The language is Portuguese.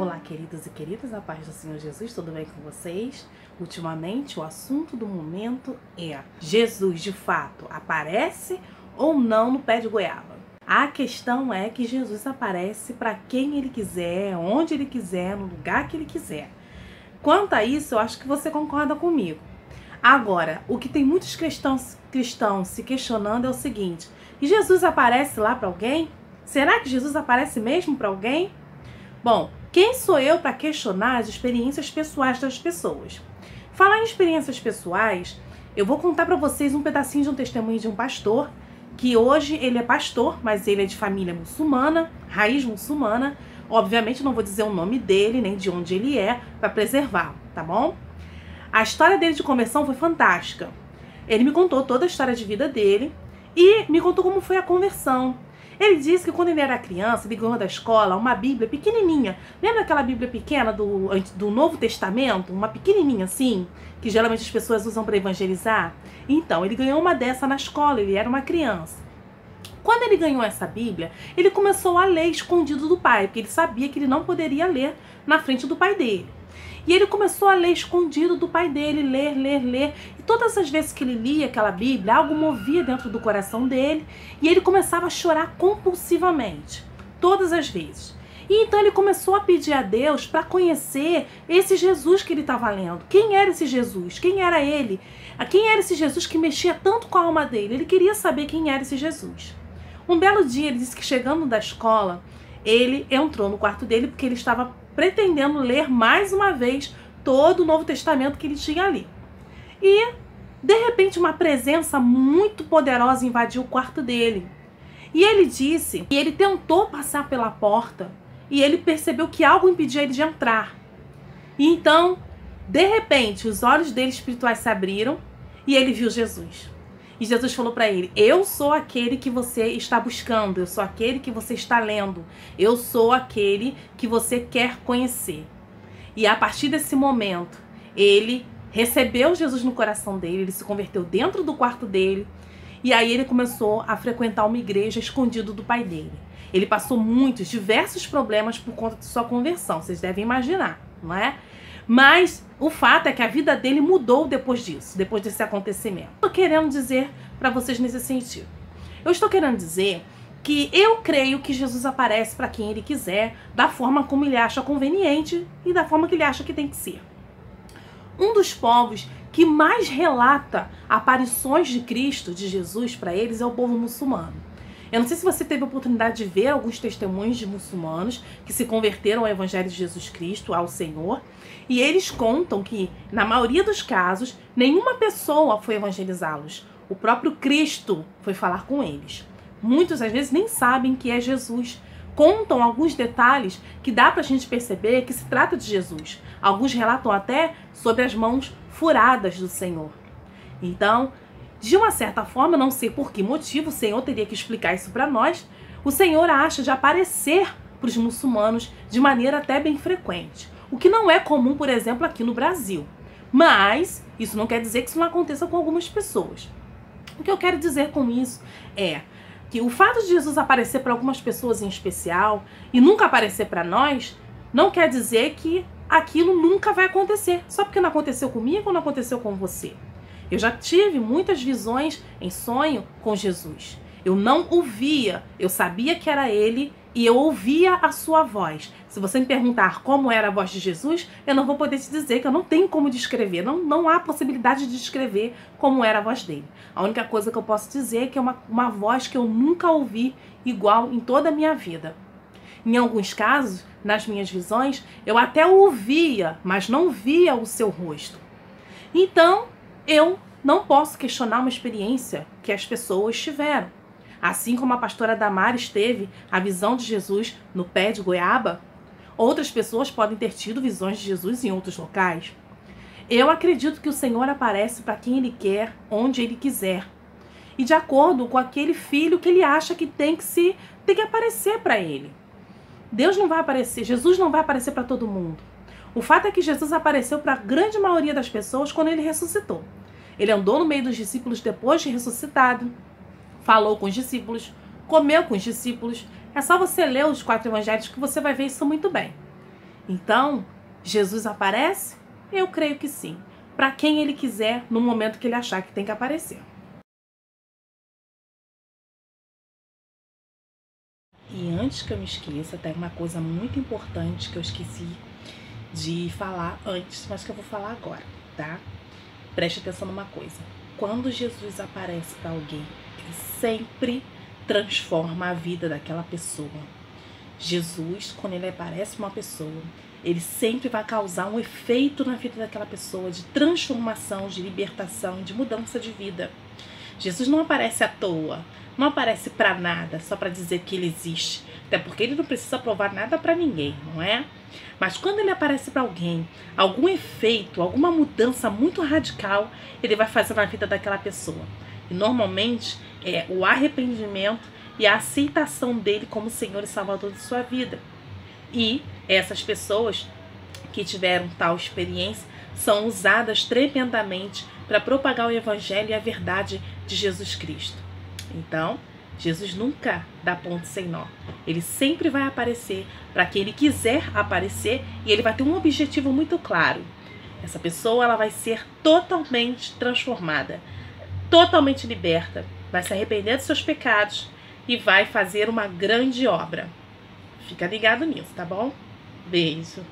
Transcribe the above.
Olá, queridos e queridas, a paz do Senhor Jesus, tudo bem com vocês? Ultimamente, o assunto do momento é: Jesus, de fato, aparece ou não no pé de goiaba? A questão é que Jesus aparece para quem Ele quiser, onde Ele quiser, no lugar que Ele quiser. Quanto a isso, eu acho que você concorda comigo. Agora, o que tem muitos cristãos se questionando é o seguinte: e Jesus aparece lá para alguém? Será que Jesus aparece mesmo para alguém? Bom, quem sou eu para questionar as experiências pessoais das pessoas? Falar em experiências pessoais, eu vou contar para vocês um pedacinho de um testemunho de um pastor, que hoje ele é pastor, mas ele é de família muçulmana, raiz muçulmana. Obviamente não vou dizer o nome dele, nem de onde ele é, para preservá-lo, tá bom? A história dele de conversão foi fantástica. Ele me contou toda a história de vida dele e me contou como foi a conversão. Ele disse que quando ele era criança, ele ganhou da escola uma Bíblia pequenininha. Lembra aquela Bíblia pequena do Novo Testamento? Uma pequenininha assim, que geralmente as pessoas usam para evangelizar? Então, ele ganhou uma dessa na escola, ele era uma criança. Quando ele ganhou essa Bíblia, ele começou a ler escondido do pai, porque ele sabia que ele não poderia ler na frente do pai dele. E ele começou a ler escondido do pai dele, ler. E todas as vezes que ele lia aquela Bíblia, algo movia dentro do coração dele e ele começava a chorar compulsivamente. Todas as vezes. E então ele começou a pedir a Deus para conhecer esse Jesus que ele estava lendo. Quem era esse Jesus? Quem era ele? Quem era esse Jesus que mexia tanto com a alma dele? Ele queria saber quem era esse Jesus. Um belo dia ele disse que chegando da escola, ele entrou no quarto dele porque ele estava pretendendo ler mais uma vez todo o Novo Testamento que ele tinha ali. E, de repente, uma presença muito poderosa invadiu o quarto dele. E ele disse que ele tentou passar pela porta e ele percebeu que algo impedia ele de entrar. E então, de repente, os olhos dele espirituais se abriram e ele viu Jesus. E Jesus falou para ele: eu sou aquele que você está buscando, eu sou aquele que você está lendo, eu sou aquele que você quer conhecer. E a partir desse momento, ele recebeu Jesus no coração dele, ele se converteu dentro do quarto dele, e aí ele começou a frequentar uma igreja escondido do pai dele. Ele passou diversos problemas por conta de sua conversão, vocês devem imaginar, não é? Mas o fato é que a vida dele mudou depois disso, depois desse acontecimento. Estou querendo dizer para vocês nesse sentido. Eu estou querendo dizer que eu creio que Jesus aparece para quem ele quiser, da forma como ele acha conveniente e da forma que ele acha que tem que ser. Um dos povos que mais relata aparições de Cristo, de Jesus para eles, é o povo muçulmano. Eu não sei se você teve a oportunidade de ver alguns testemunhos de muçulmanos que se converteram ao Evangelho de Jesus Cristo, ao Senhor, e eles contam que, na maioria dos casos, nenhuma pessoa foi evangelizá-los. O próprio Cristo foi falar com eles. Muitos, às vezes, nem sabem que é Jesus. Contam alguns detalhes que dá pra gente perceber que se trata de Jesus. Alguns relatam até sobre as mãos furadas do Senhor. Então, de uma certa forma, não sei por que motivo, o Senhor teria que explicar isso para nós, o Senhor acha de aparecer para os muçulmanos de maneira até bem frequente. O que não é comum, por exemplo, aqui no Brasil. Mas isso não quer dizer que isso não aconteça com algumas pessoas. O que eu quero dizer com isso é que o fato de Jesus aparecer para algumas pessoas em especial e nunca aparecer para nós, não quer dizer que aquilo nunca vai acontecer. Só porque não aconteceu comigo ou não aconteceu com você. Eu já tive muitas visões em sonho com Jesus. Eu não o via, eu sabia que era ele e eu ouvia a sua voz. Se você me perguntar como era a voz de Jesus, eu não vou poder te dizer, que eu não tenho como descrever. Não há possibilidade de descrever como era a voz dele. A única coisa que eu posso dizer é que é uma voz que eu nunca ouvi igual em toda a minha vida. Em alguns casos, nas minhas visões, eu até o ouvia, mas não via o seu rosto. Então, eu não posso questionar uma experiência que as pessoas tiveram. Assim como a pastora Damares teve a visão de Jesus no pé de goiaba, outras pessoas podem ter tido visões de Jesus em outros locais. Eu acredito que o Senhor aparece para quem Ele quer, onde Ele quiser. E de acordo com aquele filho que Ele acha que tem que aparecer para Ele. Deus não vai aparecer, Jesus não vai aparecer para todo mundo. O fato é que Jesus apareceu para a grande maioria das pessoas quando Ele ressuscitou. Ele andou no meio dos discípulos depois de ressuscitado, falou com os discípulos, comeu com os discípulos. É só você ler os 4 evangelhos que você vai ver isso muito bem. Então, Jesus aparece? Eu creio que sim. Para quem ele quiser, no momento que ele achar que tem que aparecer. E antes que eu me esqueça, tem uma coisa muito importante que eu esqueci de falar antes, mas que eu vou falar agora, tá? Preste atenção numa coisa. Quando Jesus aparece para alguém, ele sempre transforma a vida daquela pessoa. Jesus, quando ele aparece para uma pessoa, ele sempre vai causar um efeito na vida daquela pessoa de transformação, de libertação, de mudança de vida. Jesus não aparece à toa, não aparece para nada, só para dizer que ele existe. Até porque ele não precisa provar nada para ninguém, não é? Mas quando ele aparece para alguém, algum efeito, alguma mudança muito radical, ele vai fazer na vida daquela pessoa. E normalmente é o arrependimento e a aceitação dele como Senhor e Salvador de sua vida. E essas pessoas que tiveram tal experiência são usadas tremendamente para propagar o Evangelho e a verdade de Jesus Cristo. Então, Jesus nunca dá ponto sem nó. Ele sempre vai aparecer para quem ele quiser aparecer e ele vai ter um objetivo muito claro. Essa pessoa ela vai ser totalmente transformada, totalmente liberta, vai se arrepender dos seus pecados e vai fazer uma grande obra. Fica ligado nisso, tá bom? Beijo.